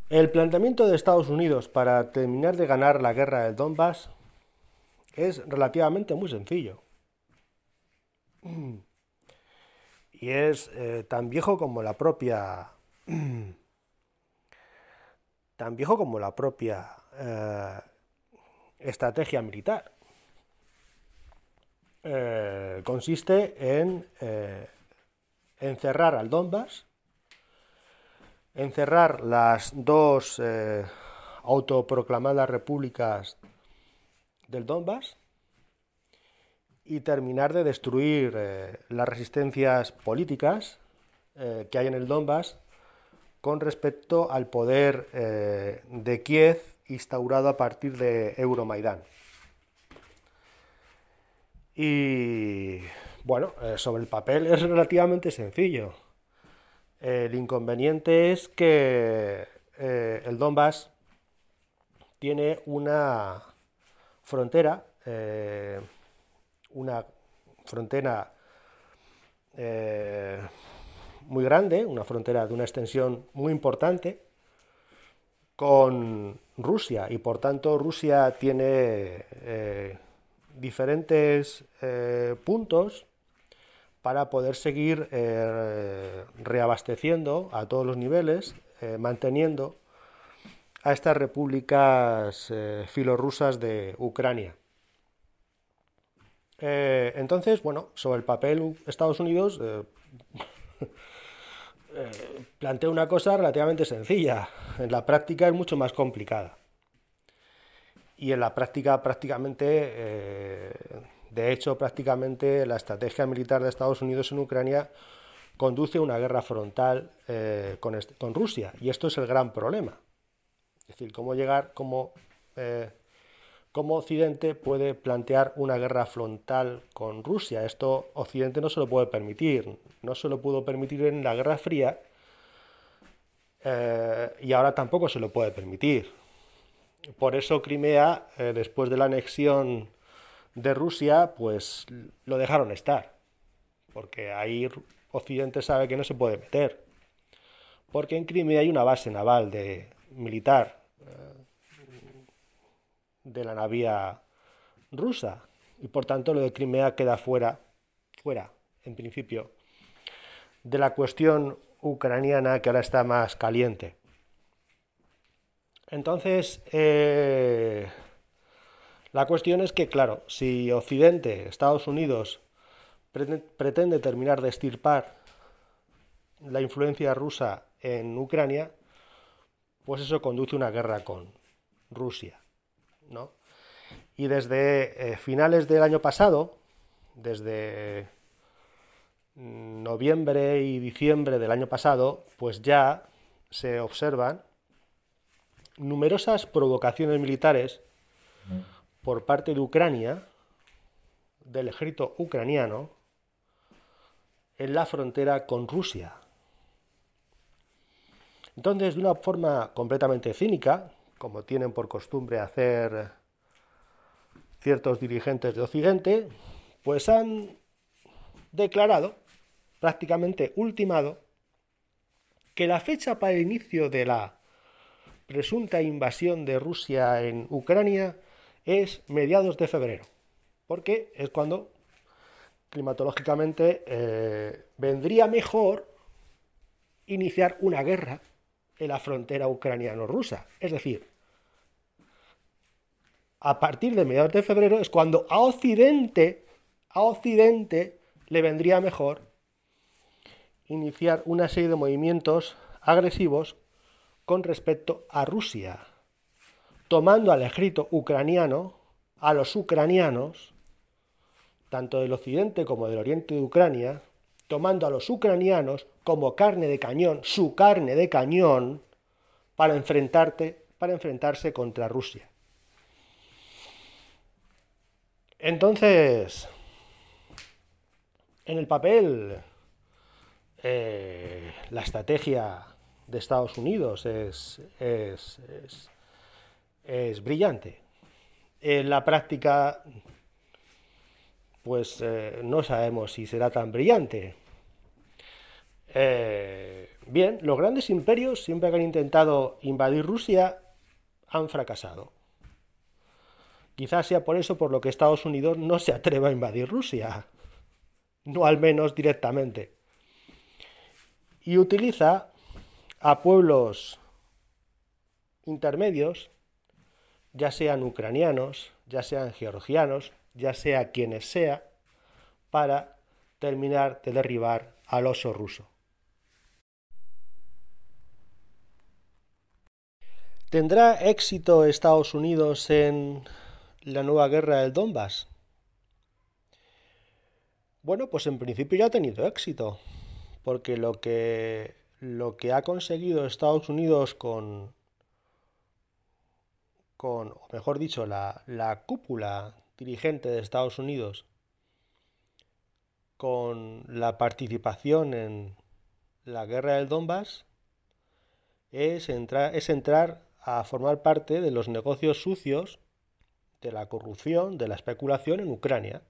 El planteamiento de Estados Unidos para terminar de ganar la guerra del Donbass es relativamente muy sencillo y es tan viejo como la propia tan viejo como la propia estrategia militar. Consiste en encerrar al Donbass, encerrar las dos autoproclamadas repúblicas del Donbass y terminar de destruir las resistencias políticas que hay en el Donbass con respecto al poder de Kiev instaurado a partir de Euromaidán. Y bueno, sobre el papel es relativamente sencillo. El inconveniente es que el Donbass tiene frontera, una frontera muy grande, una frontera de una extensión muy importante con Rusia y por tanto Rusia tiene diferentes puntos para poder seguir reabasteciendo a todos los niveles, manteniendo a estas repúblicas filorrusas de Ucrania. Entonces, bueno, sobre el papel Estados Unidos plantea una cosa relativamente sencilla. En la práctica es mucho más complicada. Y en la práctica de hecho, prácticamente la estrategia militar de Estados Unidos en Ucrania conduce a una guerra frontal con Rusia. Y esto es el gran problema. Es decir, cómo Occidente puede plantear una guerra frontal con Rusia. Esto Occidente no se lo puede permitir. No se lo pudo permitir en la Guerra Fría y ahora tampoco se lo puede permitir. Por eso Crimea, después de la anexión de Rusia, pues lo dejaron estar. Porque ahí Occidente sabe que no se puede meter. Porque en Crimea hay una base naval militar de la navío rusa. Y por tanto lo de Crimea queda fuera, en principio, de la cuestión ucraniana que ahora está más caliente. Entonces, la cuestión es que, claro, si Occidente, Estados Unidos, pretende terminar de extirpar la influencia rusa en Ucrania, pues eso conduce a una guerra con Rusia, ¿no? Y desde finales del año pasado, desde noviembre y diciembre del año pasado, pues ya se observan numerosas provocaciones militares por parte de Ucrania, del ejército ucraniano, en la frontera con Rusia. Entonces, de una forma completamente cínica, como tienen por costumbre hacer ciertos dirigentes de Occidente, pues han declarado, prácticamente ultimado, que la fecha para el inicio de la presunta invasión de Rusia en Ucrania es mediados de febrero, porque es cuando climatológicamente vendría mejor iniciar una guerra en la frontera ucraniano-rusa. Es decir, a partir de mediados de febrero es cuando a Occidente le vendría mejor iniciar una serie de movimientos agresivos con respecto a Rusia, tomando al ejército ucraniano, a los ucranianos, tanto del occidente como del oriente de Ucrania, tomando a los ucranianos como carne de cañón, su carne de cañón, para enfrentarse contra Rusia. Entonces, en el papel, la estrategia de Estados Unidos es brillante. En la práctica, pues no sabemos si será tan brillante. Bien, los grandes imperios, siempre que han intentado invadir Rusia, han fracasado. Quizás sea por eso por lo que Estados Unidos no se atreva a invadir Rusia, no al menos directamente. Y utiliza a pueblos intermedios, ya sean ucranianos, ya sean georgianos, ya sea quienes sea, para terminar de derribar al oso ruso. ¿Tendrá éxito Estados Unidos en la nueva guerra del Donbass? Bueno, pues en principio ya ha tenido éxito, porque lo que ha conseguido Estados Unidos o mejor dicho, la cúpula dirigente de Estados Unidos, con la participación en la guerra del Donbass, es entrar a formar parte de los negocios sucios, de la corrupción, de la especulación en Ucrania.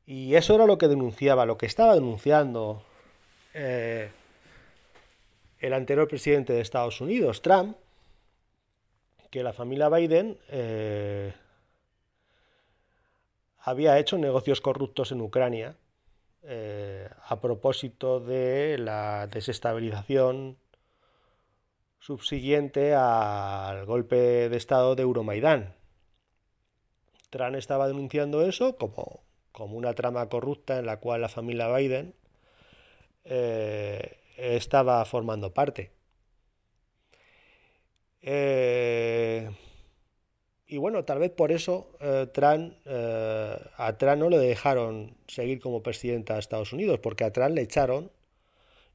Y eso era lo que denunciaba, lo que estaba denunciando el anterior presidente de Estados Unidos, Trump, que la familia Biden había hecho negocios corruptos en Ucrania a propósito de la desestabilización subsiguiente al golpe de estado de Euromaidán. Trump estaba denunciando eso como una trama corrupta en la cual la familia Biden estaba formando parte. Y bueno, tal vez por eso a Trump no le dejaron seguir como presidenta de Estados Unidos, porque a Trump le echaron,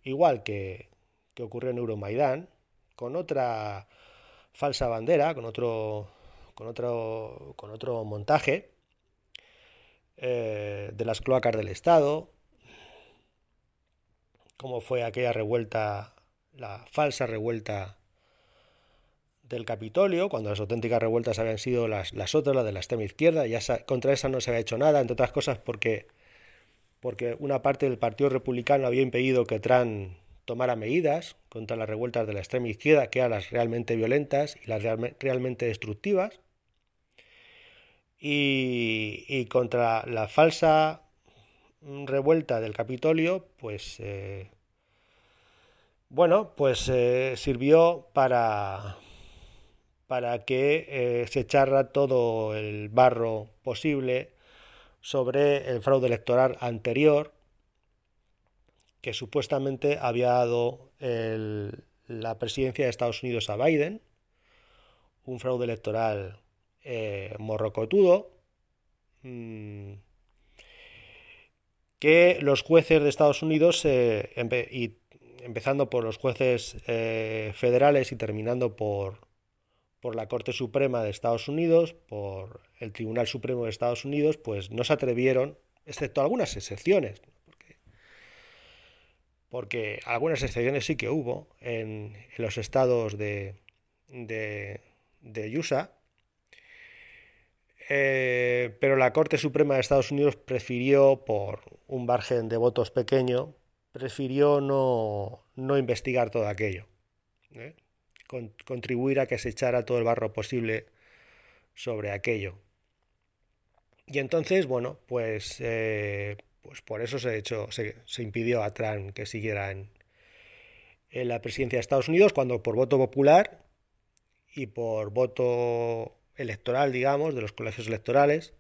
igual que ocurrió en Euromaidán, con otra falsa bandera, con otro montaje de las cloacas del Estado, como fue aquella revuelta, la falsa revuelta del Capitolio, cuando las auténticas revueltas habían sido las otras, las de la extrema izquierda. Contra esa no se había hecho nada, entre otras cosas porque una parte del Partido Republicano había impedido que Trump tomara medidas contra las revueltas de la extrema izquierda, que eran las realmente violentas y las realmente destructivas, y contra la falsa revuelta del Capitolio, pues sirvió para que se echara todo el barro posible sobre el fraude electoral anterior, que supuestamente había dado la presidencia de Estados Unidos a Biden, un fraude electoral morrocotudo, que los jueces de Estados Unidos, empezando por los jueces federales y terminando por la Corte Suprema de Estados Unidos, por el Tribunal Supremo de Estados Unidos, pues no se atrevieron, excepto algunas excepciones, porque algunas excepciones sí que hubo en los estados de USA, pero la Corte Suprema de Estados Unidos prefirió, por un margen de votos pequeño, prefirió no investigar todo aquello, contribuir a que se echara todo el barro posible sobre aquello. Y entonces, bueno, pues por eso se impidió a Trump que siguiera en la presidencia de Estados Unidos, cuando por voto popular y por voto electoral, digamos, de los colegios electorales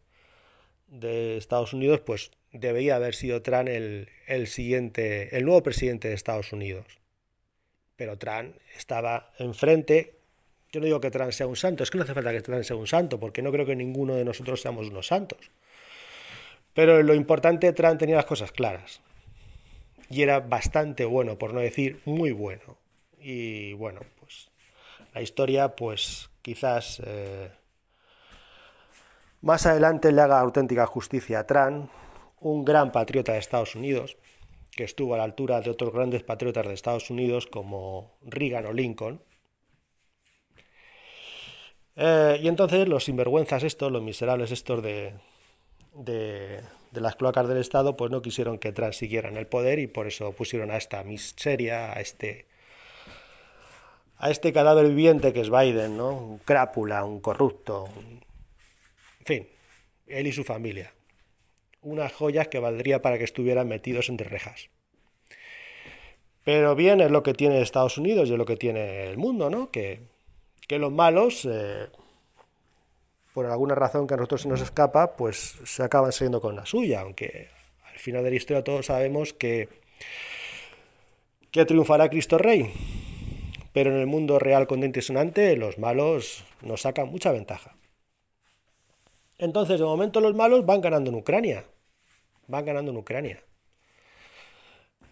de Estados Unidos, pues debería haber sido Trump el nuevo presidente de Estados Unidos. Pero Trump estaba enfrente. Yo no digo que Trump sea un santo, es que no hace falta que Trump sea un santo, porque no creo que ninguno de nosotros seamos unos santos. Pero lo importante, Trump tenía las cosas claras. Y era bastante bueno, por no decir muy bueno. Y bueno, pues la historia, pues quizás más adelante le haga auténtica justicia a Trump, un gran patriota de Estados Unidos, que estuvo a la altura de otros grandes patriotas de Estados Unidos como Reagan o Lincoln. Y entonces los sinvergüenzas estos, los miserables estos de de las cloacas del Estado, pues no quisieron que Trump siguiera en el poder y por eso pusieron a esta miseria, a este cadáver viviente que es Biden, ¿no? Un crápula, un corrupto, en fin, él y su familia. Unas joyas que valdría para que estuvieran metidos entre rejas. Pero bien, es lo que tiene Estados Unidos y es lo que tiene el mundo, ¿no? Que los malos, por alguna razón que a nosotros se nos escapa, pues se acaban siguiendo con la suya, aunque al final de la historia todos sabemos que triunfará Cristo Rey. Pero en el mundo real con diente y sonante, los malos nos sacan mucha ventaja. Entonces, de momento los malos van ganando en Ucrania. Van ganando en Ucrania.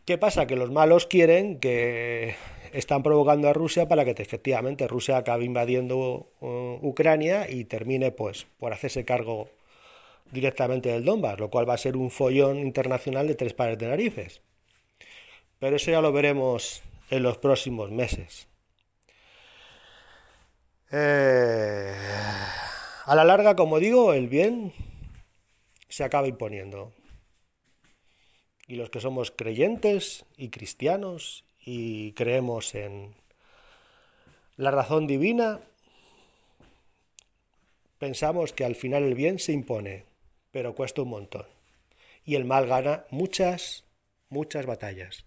¿Qué pasa? Que los malos quieren que están provocando a Rusia para que efectivamente Rusia acabe invadiendo Ucrania y termine pues por hacerse cargo directamente del Donbass, lo cual va a ser un follón internacional de tres pares de narices. Pero eso ya lo veremos en los próximos meses. A la larga, como digo, el bien se acaba imponiendo. Y los que somos creyentes y cristianos y creemos en la razón divina, pensamos que al final el bien se impone, pero cuesta un montón. Y el mal gana muchas batallas.